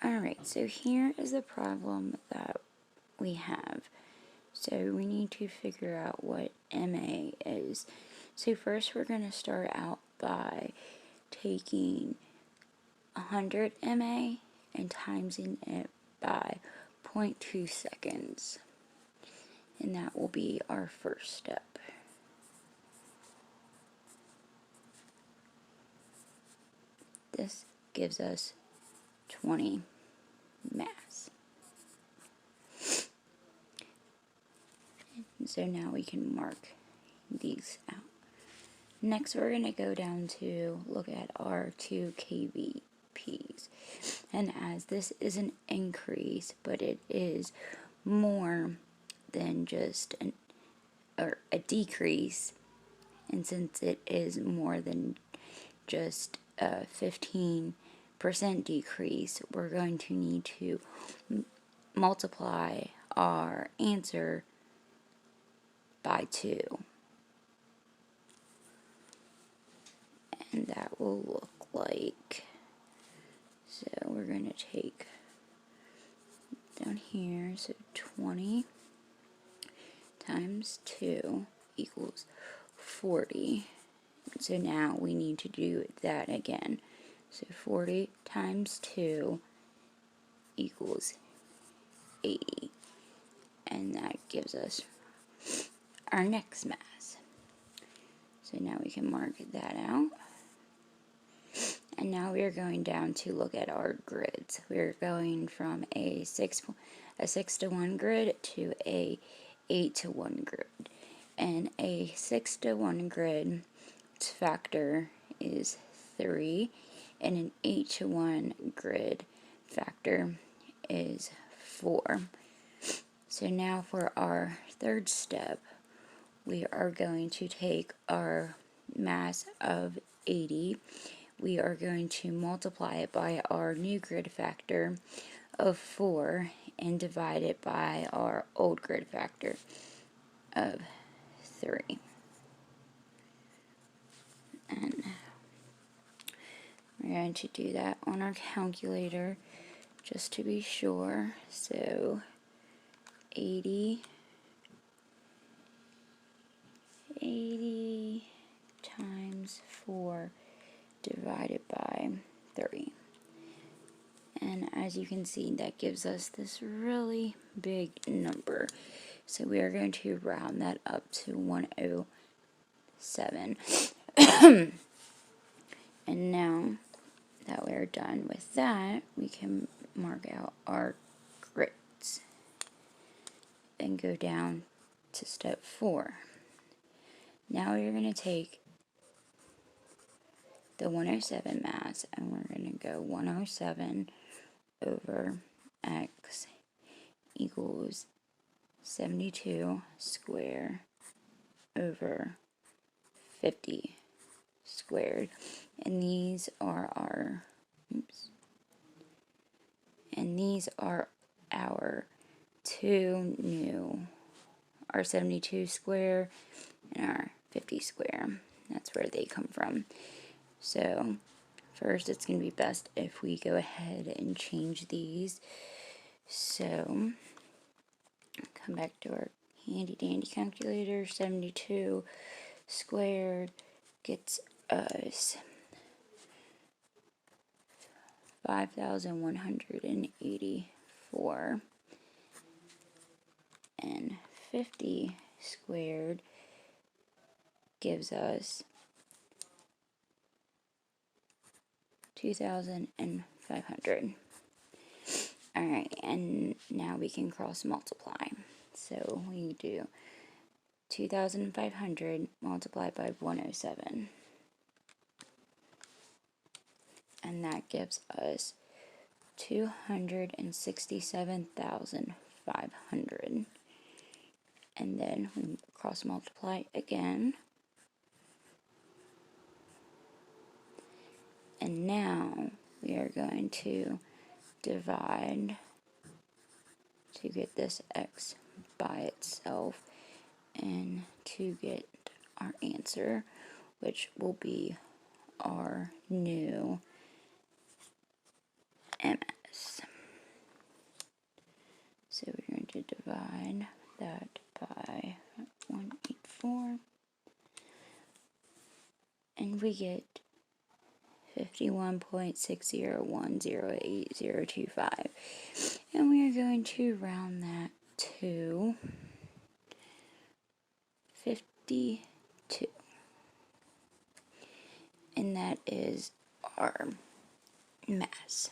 Alright, so here is the problem that we have. So we need to figure out what MA is. So first we're going to start out by taking 100 MA and timesing it by 0.2 seconds. And that will be our first step. This gives us 20 mass. And so now we can mark these out. Next we're going to go down to look at our 2 kVps. And as this is an increase, but it is more than just a decrease, and since it is more than just a 15% decrease, we're going to need to multiply our answer by 2. And that will look like, so we're going to take down here, so 20 times 2 equals 40. So now we need to do that again. So 40 times 2 equals 80. And that gives us our next mass. So now we can mark that out. And now we are going down to look at our grids. We're going from a 6 to 1 grid to a 8 to 1 grid. And a 6 to 1 grid factor is 3, and an 8 to 1 grid factor is 4. So now for our third step, we are going to take our mass of 80, we are going to multiply it by our new grid factor of 4 and divide it by our old grid factor of 3. And we're going to do that on our calculator just to be sure. So 80 times 4 divided by 3. And as you can see, that gives us this really big number. So we are going to round that up to 107. And now that we're done with that, we can mark out our grids and go down to step 4. Now we're going to take the 107 mass and we're going to go 107 over x equals 72 squared over 50 squared. And these are our our two new, our 72 square and our 50 square. That's where they come from. So first it's going to be best if we go ahead and change these. So come back to our handy dandy calculator. 72 squared gets us 5,184, and 50 squared gives us 2,500. Alright, and now we can cross multiply. So we do 2,500 multiplied by 107. And that gives us 267,500. And then we cross multiply again. And now we are going to divide to get this x by itself and to get our answer, which will be our new MS. to divide that by 184, and we get 51.601080025, and we are going to round that to 52, and that is our mass.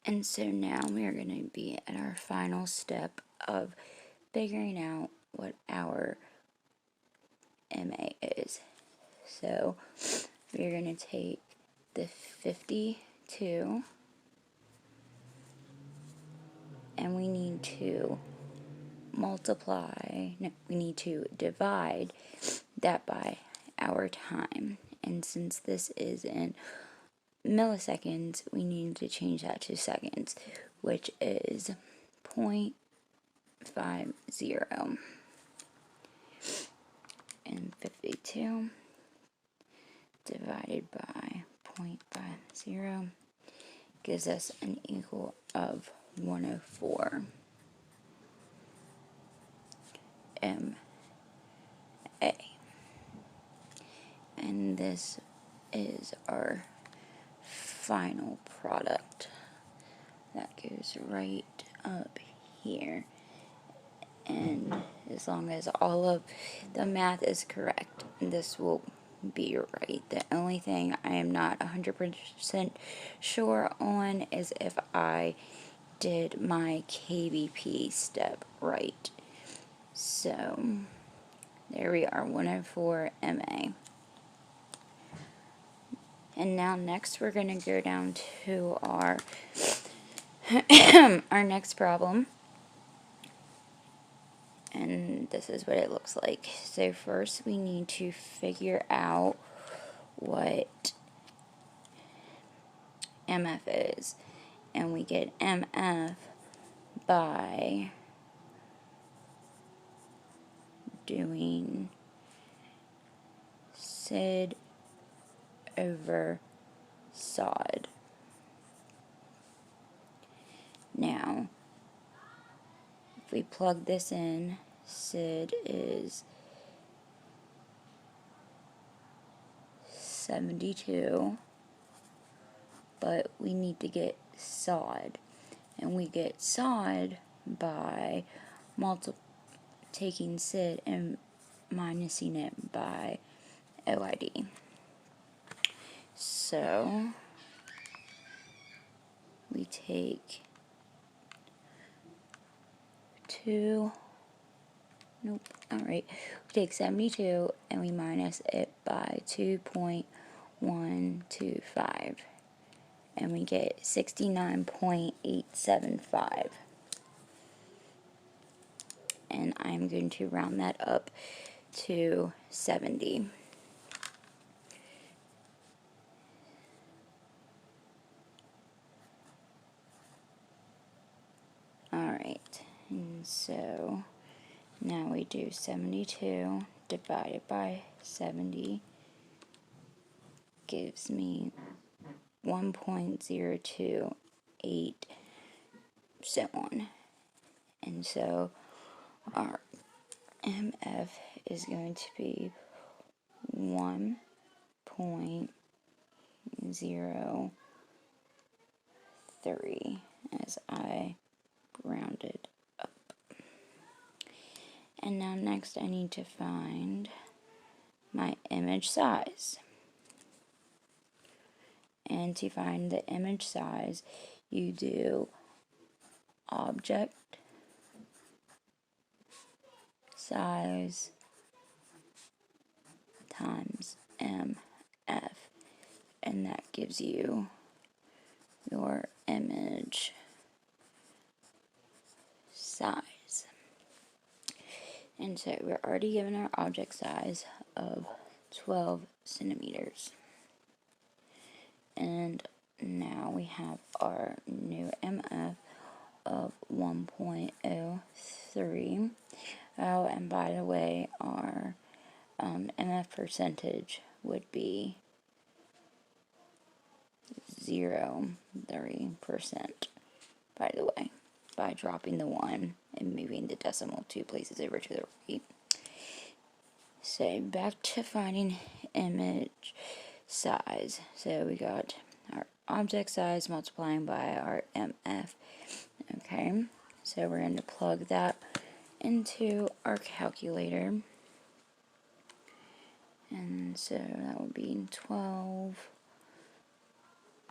And so now we are going to be at our final step of figuring out what our MA is. So we're going to take the 52, and we need to we need to divide that by our time. And since this is in milliseconds, we need to change that to seconds, which is 0.50. And 52 divided by 0.50 gives us an equal of 104 MA. And this is our final product that goes right up here. And as long as all of the math is correct, this will be right. The only thing I am not 100% sure on is if I did my KBP step right. So there we are, 104 MA. And now next we're going to go down to our our next problem. And this is what it looks like. So first we need to figure out what MF is. And we get MF by doing SID over SOD. Now, if we plug this in, SID is 72, but we need to get SOD, and we get SOD by taking SID and minusing it by OID. So we take 72 and we minus it by 2.125, and we get 69.875. And I'm going to round that up to 70. Alright, and so now we do 72 divided by 70 gives me 1.028, so on. And so our MF is going to be 1.03 as I rounded up. And now next I need to find my image size. And to find the image size, you do object size times MF, and that gives you your image size. And so we're already given our object size of 12 centimeters. And now we have our new MF of 1.03. Oh, and by the way, our MF percentage would be 0.3%, by the way. by dropping the 1 and moving the decimal 2 places over to the right. So back to finding image size. So we got our object size multiplying by our MF. Okay, so we're going to plug that into our calculator. And so that will be 12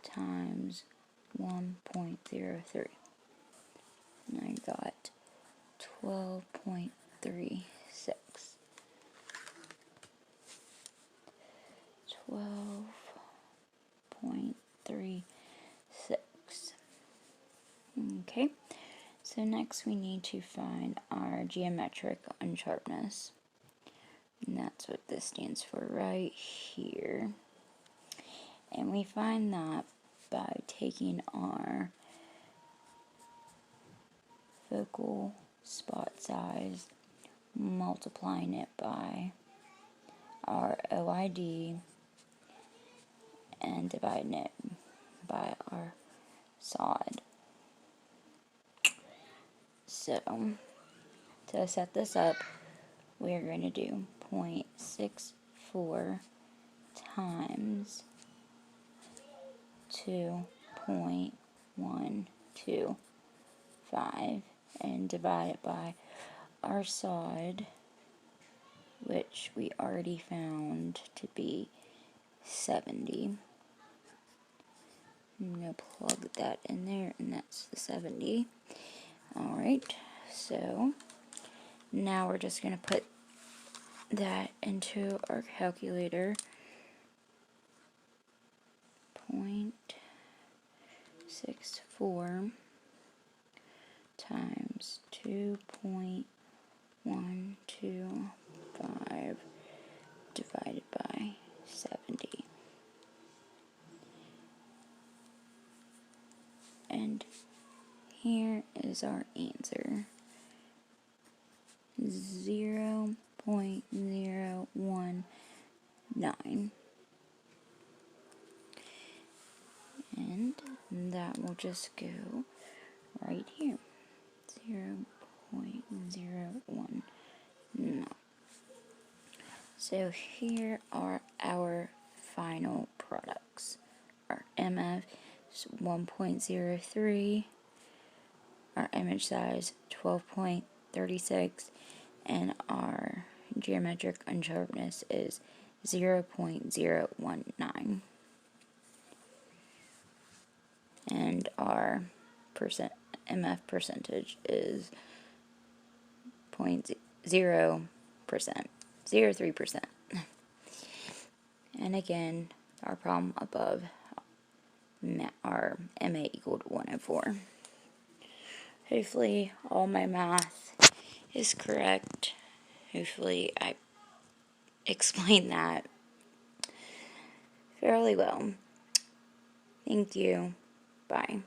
times 1.03. And I got 12.36. 12.36. Okay, so next we need to find our geometric unsharpness. And that's what this stands for right here. And we find that by taking our focal spot size, multiplying it by our OID, and dividing it by our SOD. So, to set this up, we're going to do 0.64 times 2.125 and divide it by our SOD, which we already found to be 70. I'm going to plug that in there, and that's the 70. Alright, so now we're just going to put that into our calculator. 0.64 times 2.125 divided by 70. And here is our answer. 0.019. And that will just go right here. 0.019. So here are our final products. Our MF is 1.03, our image size 12.36, and our geometric unsharpness is 0.019. And our MF percentage is 0.0%, 0.03%. And again, our problem above, our MA equaled 104. Hopefully all my math is correct. Hopefully I explained that fairly well. Thank you. Bye.